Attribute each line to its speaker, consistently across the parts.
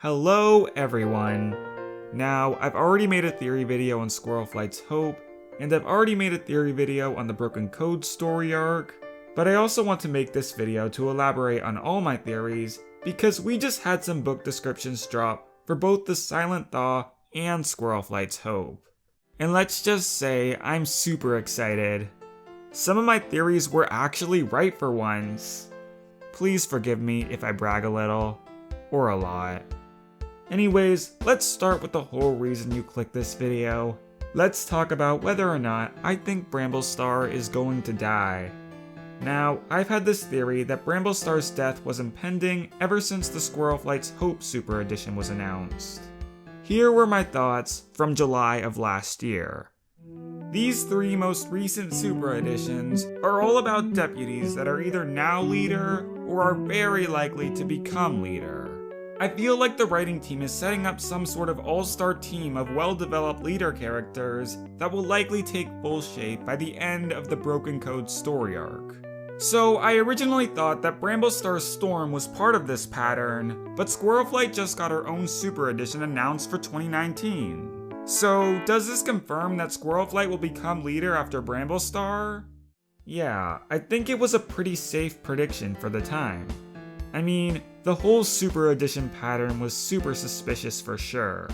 Speaker 1: Hello everyone! Now, I've already made a theory video on Squirrelflight's Hope, and I've already made a theory video on the Broken Code story arc, but I also want to make this video to elaborate on all my theories because we just had some book descriptions drop for both the Silent Thaw and Squirrelflight's Hope. And let's just say I'm super excited. Some of my theories were actually right for once. Please forgive me if I brag a little, or a lot. Anyways, let's start with the whole reason you clicked this video. Let's talk about whether or not I think Bramblestar is going to die. Now, I've had this theory that Bramblestar's death was impending ever since the Squirrelflight's Hope Super Edition was announced. Here were my thoughts from July of last year. These three most recent Super Editions are all about deputies that are either now leader or are very likely to become leader. I feel like the writing team is setting up some sort of all-star team of well-developed leader characters that will likely take full shape by the end of the Broken Code story arc. So I originally thought that Bramblestar's Storm was part of this pattern, but Squirrelflight just got her own Super Edition announced for 2019. So does this confirm that Squirrelflight will become leader after Bramblestar? Yeah, I think it was a pretty safe prediction for the time. I mean, the whole Super Edition pattern was super suspicious for sure.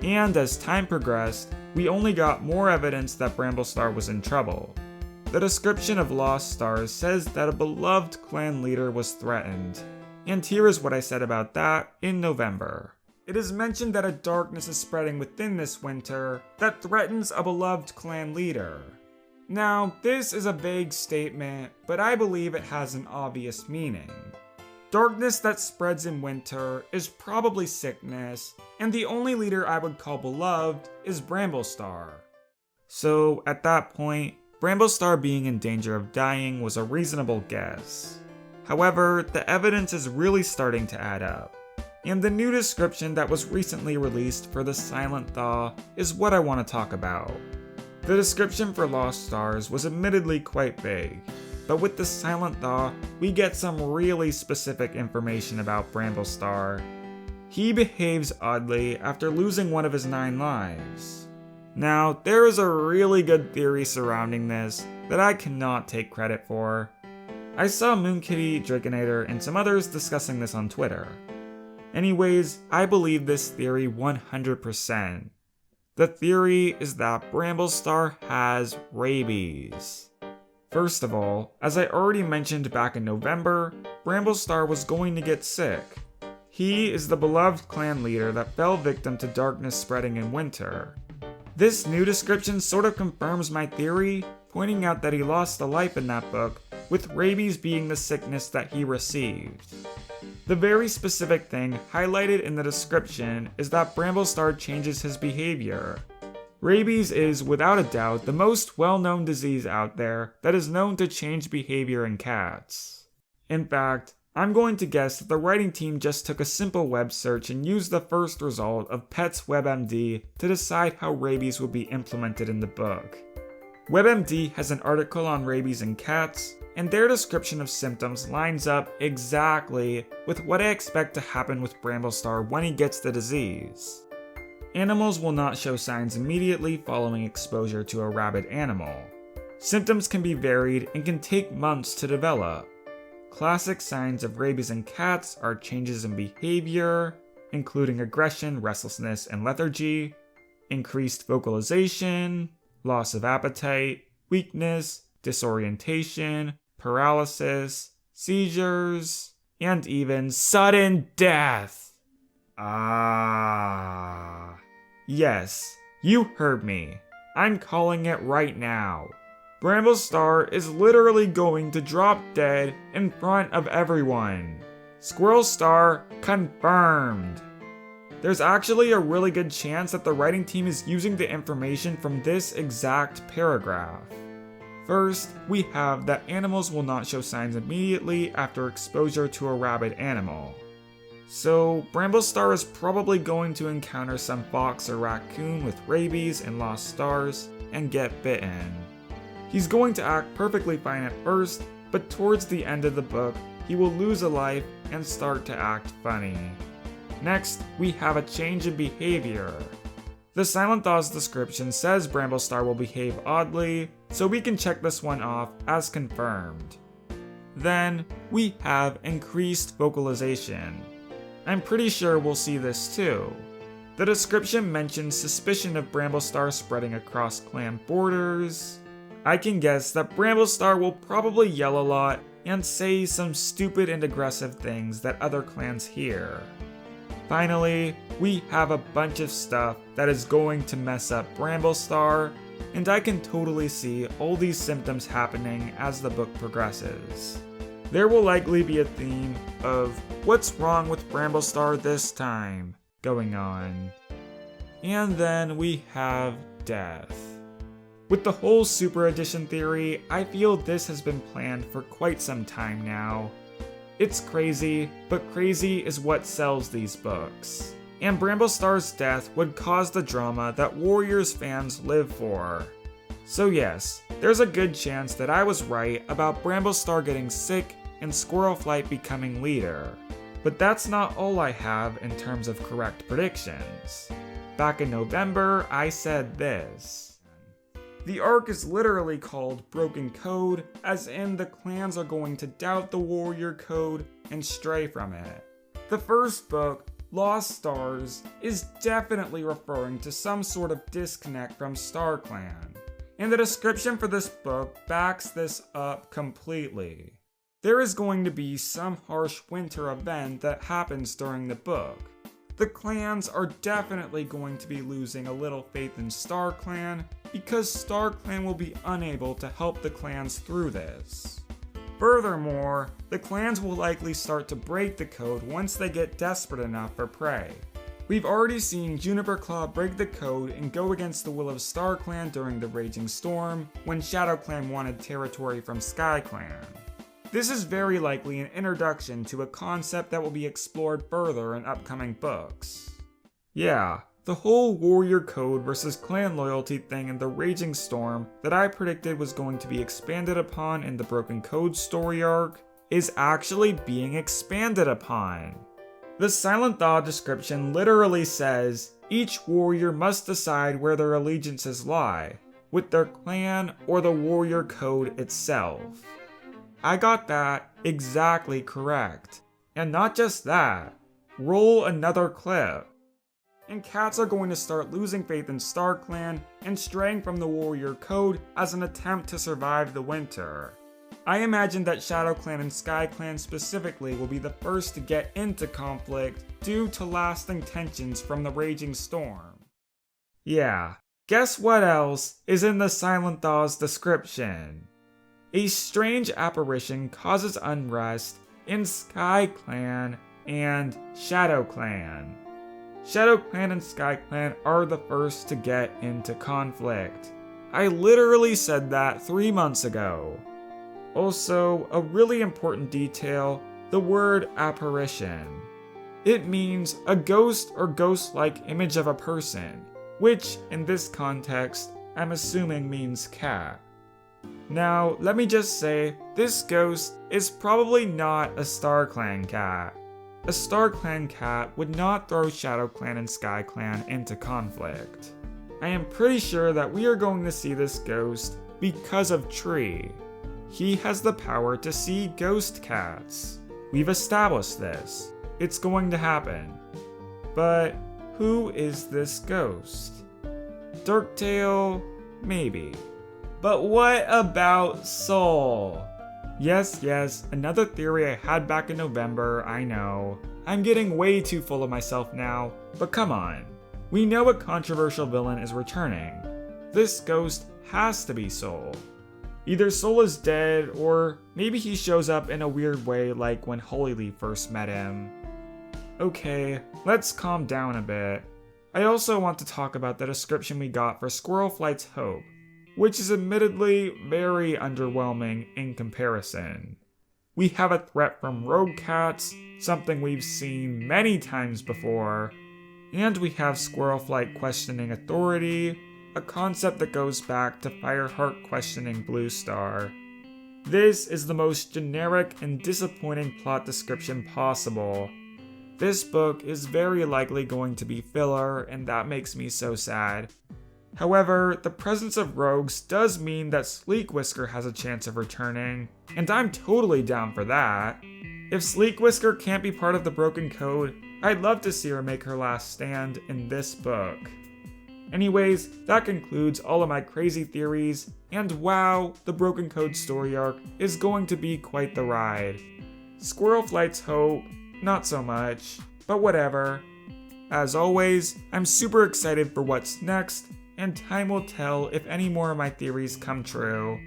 Speaker 1: And as time progressed, we only got more evidence that Bramblestar was in trouble. The description of Lost Stars says that a beloved clan leader was threatened, and here is what I said about that in November. It is mentioned that a darkness is spreading within this winter that threatens a beloved clan leader. Now, this is a vague statement, but I believe it has an obvious meaning. Darkness that spreads in winter is probably sickness, and the only leader I would call beloved is Bramblestar. So, at that point, Bramblestar being in danger of dying was a reasonable guess. However, the evidence is really starting to add up, and the new description that was recently released for the Silent Thaw is what I want to talk about. The description for Lost Stars was admittedly quite vague, but with the Silent Thaw, we get some really specific information about Bramblestar. He behaves oddly after losing one of his 9 lives. Now, there is a really good theory surrounding this that I cannot take credit for. I saw Moonkitty, Draconator, and some others discussing this on Twitter. Anyways, I believe this theory 100%. The theory is that Bramblestar has rabies. First of all, as I already mentioned back in November, Bramblestar was going to get sick. He is the beloved clan leader that fell victim to darkness spreading in winter. This new description sort of confirms my theory, pointing out that he lost a life in that book, with rabies being the sickness that he received. The very specific thing highlighted in the description is that Bramblestar changes his behavior. Rabies is, without a doubt, the most well-known disease out there that is known to change behavior in cats. In fact, I'm going to guess that the writing team just took a simple web search and used the first result of Pet's WebMD to decide how rabies would be implemented in the book. WebMD has an article on rabies in cats, and their description of symptoms lines up exactly with what I expect to happen with Bramblestar when he gets the disease. Animals will not show signs immediately following exposure to a rabid animal. Symptoms can be varied and can take months to develop. Classic signs of rabies in cats are changes in behavior, including aggression, restlessness, and lethargy, increased vocalization, loss of appetite, weakness, disorientation, paralysis, seizures, and even sudden death. Yes, you heard me. I'm calling it right now. Bramblestar is literally going to drop dead in front of everyone. Squirrelstar confirmed. There's actually a really good chance that the writing team is using the information from this exact paragraph. First, we have that animals will not show signs immediately after exposure to a rabid animal. So, Bramblestar is probably going to encounter some fox or raccoon with rabies and Lost Stars and get bitten. He's going to act perfectly fine at first, but towards the end of the book, he will lose a life and start to act funny. Next, we have a change in behavior. The Silent Thaw's description says Bramblestar will behave oddly, so we can check this one off as confirmed. Then, we have increased vocalization. I'm pretty sure we'll see this too. The description mentions suspicion of Bramblestar spreading across clan borders. I can guess that Bramblestar will probably yell a lot and say some stupid and aggressive things that other clans hear. Finally, we have a bunch of stuff that is going to mess up Bramblestar, and I can totally see all these symptoms happening as the book progresses. There will likely be a theme of what's wrong with Bramblestar this time going on. And then we have death. With the whole Super Edition theory, I feel this has been planned for quite some time now. It's crazy, but crazy is what sells these books. And Bramblestar's death would cause the drama that Warriors fans live for. So yes, there's a good chance that I was right about Bramblestar getting sick and Squirrelflight becoming leader. But that's not all I have in terms of correct predictions. Back in November, I said this. The arc is literally called Broken Code, as in the clans are going to doubt the warrior code and stray from it. The first book, Lost Stars, is definitely referring to some sort of disconnect from StarClan, and the description for this book backs this up completely. There is going to be some harsh winter event that happens during the book. The clans are definitely going to be losing a little faith in StarClan because StarClan will be unable to help the clans through this. Furthermore, the clans will likely start to break the code once they get desperate enough for prey. We've already seen Juniper Claw break the code and go against the will of StarClan during the Raging Storm when ShadowClan wanted territory from SkyClan. This is very likely an introduction to a concept that will be explored further in upcoming books. Yeah, the whole warrior code versus clan loyalty thing in the Raging Storm that I predicted was going to be expanded upon in the Broken Code story arc is actually being expanded upon. The Silent Thaw description literally says each warrior must decide where their allegiances lie, with their clan or the warrior code itself. I got that exactly correct. And not just that, roll another clip. And cats are going to start losing faith in StarClan and straying from the warrior code as an attempt to survive the winter. I imagine that ShadowClan and SkyClan specifically will be the first to get into conflict due to lasting tensions from the Raging Storm. Yeah, guess what else is in the Silent Thaw's description? A strange apparition causes unrest in SkyClan and ShadowClan. ShadowClan and SkyClan are the first to get into conflict. I literally said that 3 months ago. Also, a really important detail, the word apparition. It means a ghost or ghost-like image of a person, which, in this context, I'm assuming means cat. Now, let me just say, this ghost is probably not a StarClan cat. A StarClan cat would not throw ShadowClan and SkyClan into conflict. I am pretty sure that we are going to see this ghost because of Tree. He has the power to see ghost cats. We've established this. It's going to happen. But who is this ghost? Dirktail? Maybe. But what about Soul? Yes, another theory I had back in November, I know. I'm getting way too full of myself now, but come on. We know a controversial villain is returning. This ghost has to be Soul. Either Soul is dead, or maybe he shows up in a weird way like when Holyleaf first met him. Okay, let's calm down a bit. I also want to talk about the description we got for Squirrelflight's Hope, which is admittedly very underwhelming in comparison. We have a threat from rogue cats, something we've seen many times before, and we have Squirrelflight questioning authority, a concept that goes back to Fireheart questioning Bluestar. This is the most generic and disappointing plot description possible. This book is very likely going to be filler, and that makes me so sad. However, the presence of rogues does mean that Sleek Whisker has a chance of returning, and I'm totally down for that. If Sleek Whisker can't be part of the Broken Code, I'd love to see her make her last stand in this book. Anyways, that concludes all of my crazy theories, and wow, the Broken Code story arc is going to be quite the ride. Squirrelflight's hope, not so much, but whatever. As always, I'm super excited for what's next, and time will tell if any more of my theories come true.